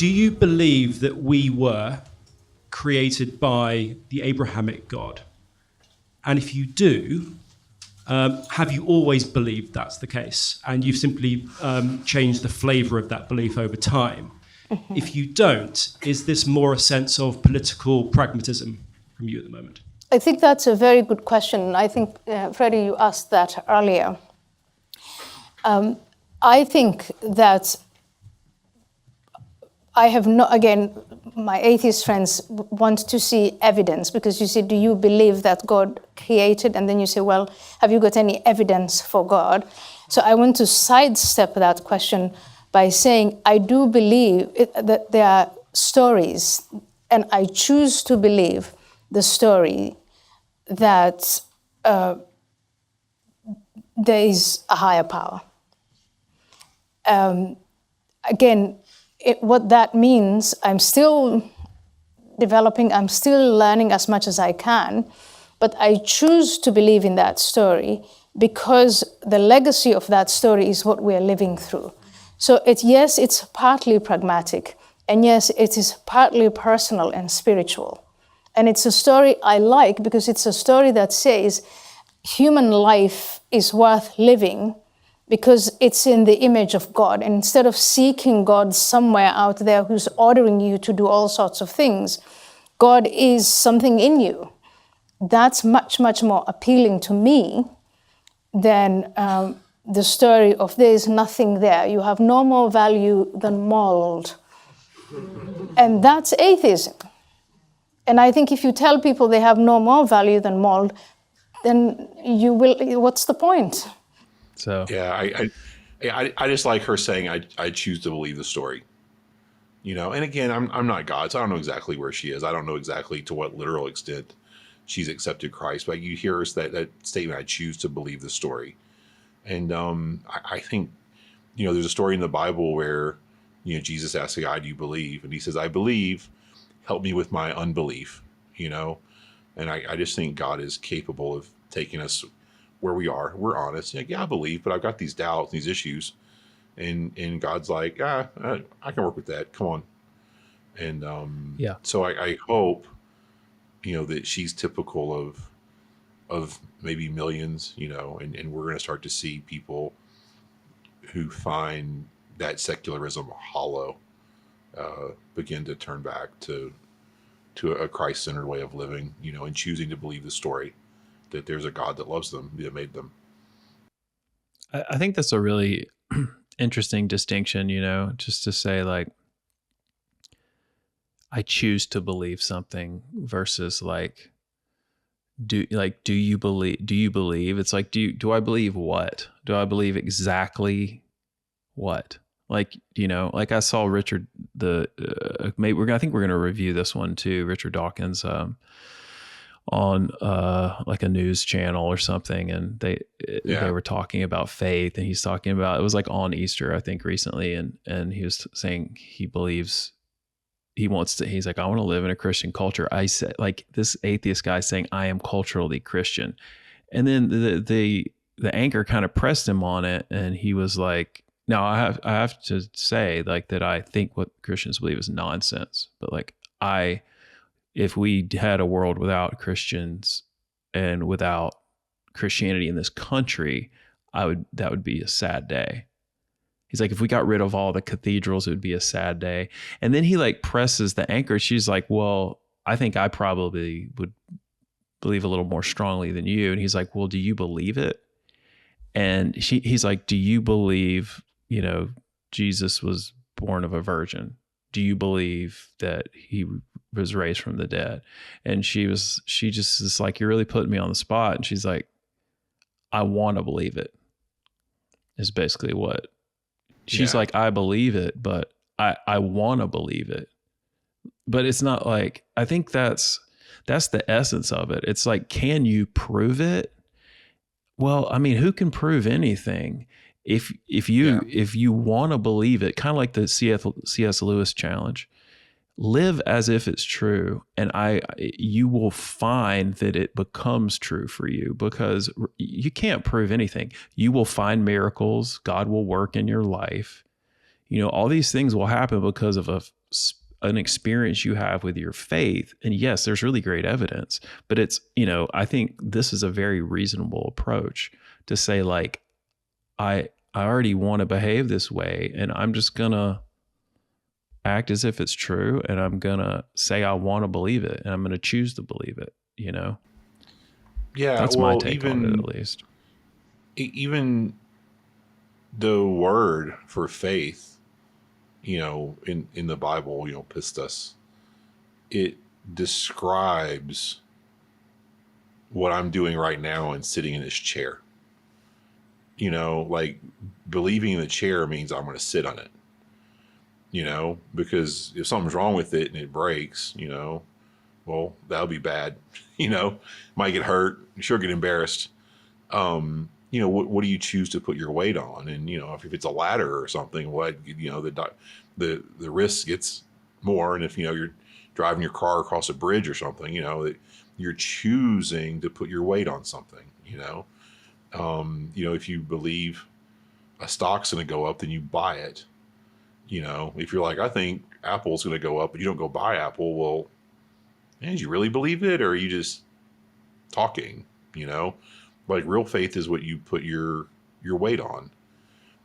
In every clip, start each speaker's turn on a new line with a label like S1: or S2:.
S1: do you believe that we were created by the Abrahamic God? And if you do, have you always believed that's the case? And you've simply changed the flavor of that belief over time? If you don't, is this more a sense of political pragmatism from you at the moment?
S2: I think that's a very good question. I think, Freddie, you asked that earlier. I think that I have not, again, my atheist friends want to see evidence, because you say, do you believe that God created? And then you say, well, have you got any evidence for God? So I want to sidestep that question by saying, I do believe that there are stories, and I choose to believe the story that there is a higher power. Again, what that means, I'm still developing, I'm still learning as much as I can, but I choose to believe in that story because the legacy of that story is what we're living through. So yes, it's partly pragmatic, and yes, it is partly personal and spiritual. And it's a story I like because it's a story that says human life is worth living because it's in the image of God. And instead of seeking God somewhere out there who's ordering you to do all sorts of things, God is something in you. That's much, much more appealing to me than the story of there's nothing there. You have no more value than mold. And that's atheism. And I think if you tell people they have no more value than mold, then you will, what's the point?
S3: So
S4: yeah, I just like her saying I choose to believe the story, you know. And again, I'm not God, so I don't know exactly where she is. I don't know exactly to what literal extent she's accepted Christ. But you hear us that statement, I choose to believe the story. And I think, you know, there's a story in the Bible where, you know, Jesus asks a guy, "Do you believe?" And he says, "I believe. Help me with my unbelief." You know, and I just think God is capable of taking us where we are. We're honest. Like, yeah, I believe, but I've got these doubts, these issues. And God's like, I can work with that. Come on. And
S3: yeah.
S4: So I hope, you know, that she's typical of maybe millions, you know, and we're going to start to see people who find that secularism hollow begin to turn back to a Christ-centered way of living, you know, and choosing to believe the story that there's a God that loves them, that made them.
S3: I think that's a really interesting distinction, you know, just to say, like, I choose to believe something versus like, do you believe? It's like, do I believe what? Do I believe exactly what? Like, you know, like I saw Richard, I think we're going to review this one too, Richard Dawkins, on like a news channel or something, and they were talking about faith, and he's talking about, it was like on Easter, I think, recently, and he was saying he believes he's like, I want to live in a Christian culture. I said, like, this atheist guy saying I am culturally Christian, and then the anchor kind of pressed him on it, and he was like, now I have to say, like, that I think what Christians believe is nonsense, but like if we had a world without Christians and without Christianity in this country, that would be a sad day. He's like, if we got rid of all the cathedrals, it would be a sad day. And then he like presses the anchor. She's like, well, I think I probably would believe a little more strongly than you. And he's like, well, do you believe it? And he's like, do you believe, you know, Jesus was born of a virgin? Do you believe that he was raised from the dead? And she just is like, you're really putting me on the spot. And she's like, I want to believe it, is basically what she's like. I believe it, but I want to believe it. But it's not like, I think that's the essence of it. It's like, can you prove it? Well, I mean, who can prove anything? If you want to believe it, kind of like the C.S. Lewis challenge, live as if it's true, and you will find that it becomes true for you, because you can't prove anything. You will find miracles. God will work in your life. You know, all these things will happen because of an experience you have with your faith. And yes, there's really great evidence, but it's, I think this is a very reasonable approach to say, like, I already want to behave this way, and I'm just going to act as if it's true, and I'm going to say I want to believe it, and I'm going to choose to believe it,
S4: Yeah,
S3: That's my take on it, at least.
S4: Even the word for faith, in the Bible, pistos, it describes what I'm doing right now and sitting in this chair. Like believing in the chair means I'm going to sit on it, because if something's wrong with it and it breaks, well, that'll be bad, might get hurt, sure get embarrassed. What do you choose to put your weight on? And, if it's a ladder or something, the risk gets more. And if, you're driving your car across a bridge or something, you're choosing to put your weight on something, if you believe a stock's going to go up, then you buy it. If you're like, I think Apple's going to go up, but you don't go buy Apple. Well, man, do you really believe it? Or are you just talking, Like real faith is what you put your weight on.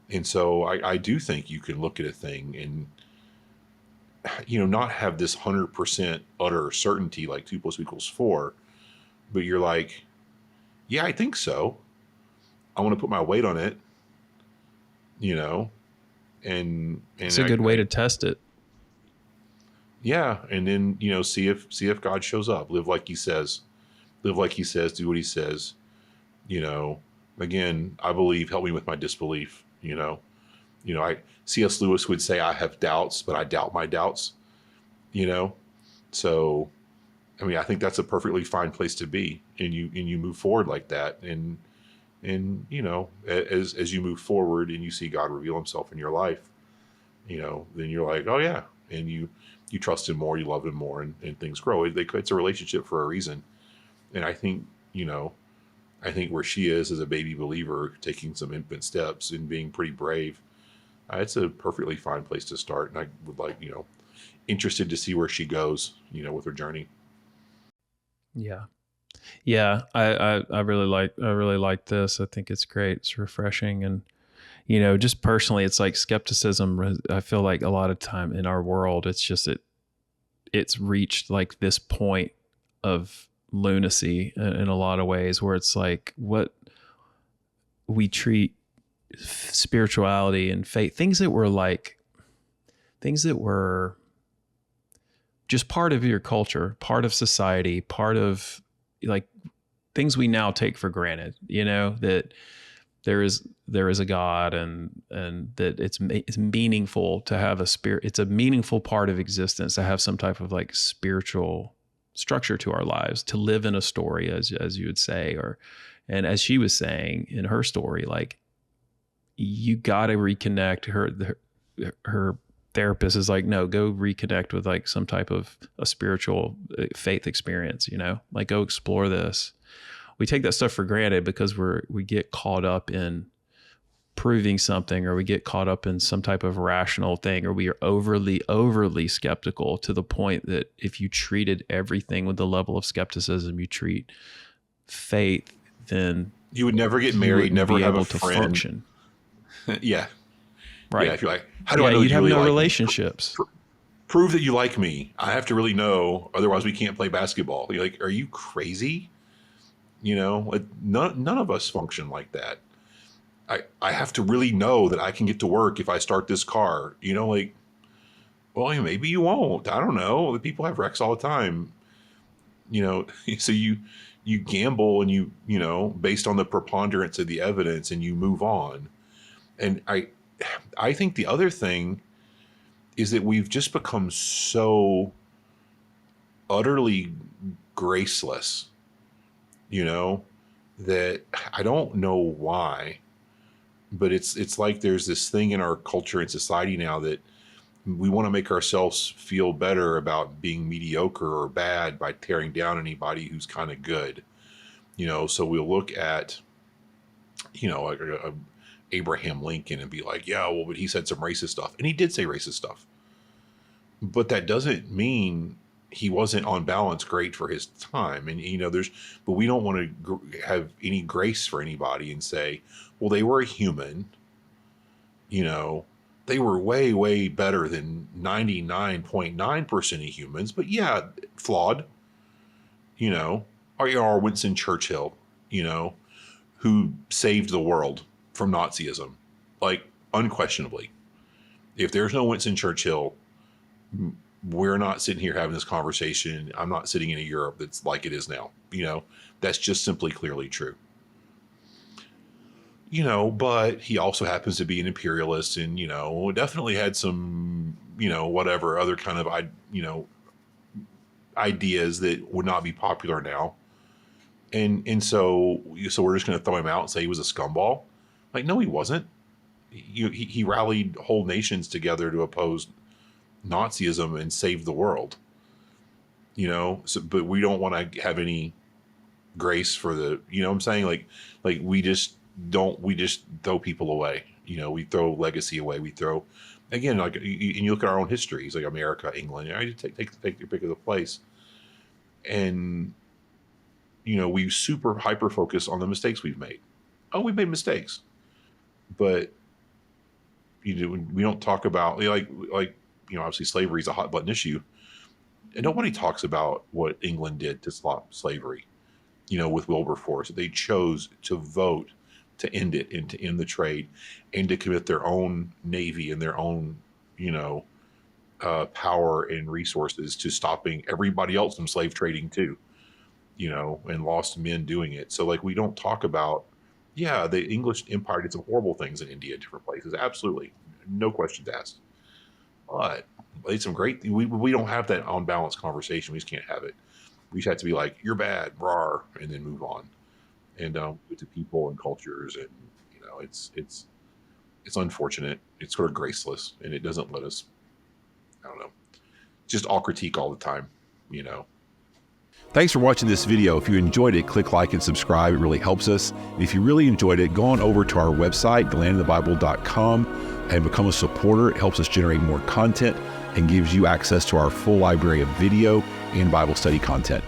S4: And so I do think you can look at a thing and, not have this 100% utter certainty like 2 + 2 = 4, but you're like, yeah, I think so. I want to put my weight on it, and
S3: it's a good way to test it.
S4: Yeah. And then, see if God shows up, live like he says, do what he says. Again, I believe, help me with my disbelief. C.S. Lewis would say, I have doubts, but I doubt my doubts, So, I think that's a perfectly fine place to be. And you move forward like that. And as you move forward and you see God reveal himself in your life, then you're like, oh yeah. And you trust him more, you love him more, and things grow. It's a relationship for a reason. And I think, where she is as a baby believer, taking some infant steps and being pretty brave, it's a perfectly fine place to start. And I would like, interested to see where she goes, with her journey.
S3: Yeah. Yeah. I really like this. I think it's great. It's refreshing. And, just personally, it's like skepticism. I feel like a lot of time in our world, it's just, it's reached like this point of lunacy in a lot of ways, where it's like what we treat spirituality and faith, things that were just part of your culture, part of society, part of like things we now take for granted, that there is a God, and that it's meaningful to have a spirit. It's a meaningful part of existence to have some type of like spiritual structure to our lives, to live in a story, as you would say, and as she was saying in her story, like you got to reconnect. Her therapist is like, no, go reconnect with like some type of a spiritual faith experience, like go explore this. We take that stuff for granted because we get caught up in proving something, or we get caught up in some type of rational thing, or we are overly skeptical to the point that if you treated everything with the level of skepticism you treat faith, then
S4: you would never get married, never have a friend.
S3: Function.
S4: Yeah.
S3: Right.
S4: Yeah, if you're like, how do I know
S3: you'd
S4: you
S3: have
S4: really
S3: no
S4: like
S3: relationships.
S4: Prove that you like me. I have to really know, otherwise we can't play basketball. You're like, are you crazy? None of us function like that. I have to really know that I can get to work if I start this car. Well, maybe you won't. I don't know. The people have wrecks all the time. So you gamble and you based on the preponderance of the evidence, and you move on. And I think the other thing is that we've just become so utterly graceless, that I don't know why, but it's like there's this thing in our culture and society now that we want to make ourselves feel better about being mediocre or bad by tearing down anybody who's kind of good, so we'll look at, Abraham Lincoln and be like, yeah, well, but he said some racist stuff, and he did say racist stuff, But that doesn't mean he wasn't on balance great for his time. And, but we don't want to have any grace for anybody and say, well, they were a human, they were way, way better than 99.9% of humans, but yeah, flawed, or Winston Churchill, who saved the world from Nazism, like unquestionably. If there's no Winston Churchill, we're not sitting here having this conversation. I'm not sitting in a Europe that's like it is now. That's just simply clearly true. But he also happens to be an imperialist and, definitely had some, whatever other kind of, ideas that would not be popular now. And so we're just going to throw him out and say he was a scumball. Like, no, he wasn't. He rallied whole nations together to oppose Nazism and save the world, but we don't want to have any grace for the, what I'm saying? Like we just throw people away, we throw legacy away. We throw, again, like, and you look at our own histories, like America, England, take your pick of the place. And, we super hyper focus on the mistakes we've made. Oh, we've made mistakes, but we don't talk about like, obviously slavery is a hot button issue, and nobody talks about what England did to stop slavery, with Wilberforce. They chose to vote to end it and to end the trade and to commit their own navy and their own, power and resources to stopping everybody else from slave trading too, and lost men doing it. So like, we don't talk about, the English Empire did some horrible things in India, different places. Absolutely. No questions asked. But they some great, we don't have that on balance conversation. We just can't have it. We just have to be like, you're bad, rawr, and then move on. And to people and cultures, and it's unfortunate. It's sort of graceless, and it doesn't let us, I don't know, just all critique all the time, Thanks for watching this video. If you enjoyed it, click like and subscribe. It really helps us. And if you really enjoyed it, go on over to our website, thelandofthebible.com, and become a supporter. It helps us generate more content and gives you access to our full library of video and Bible study content.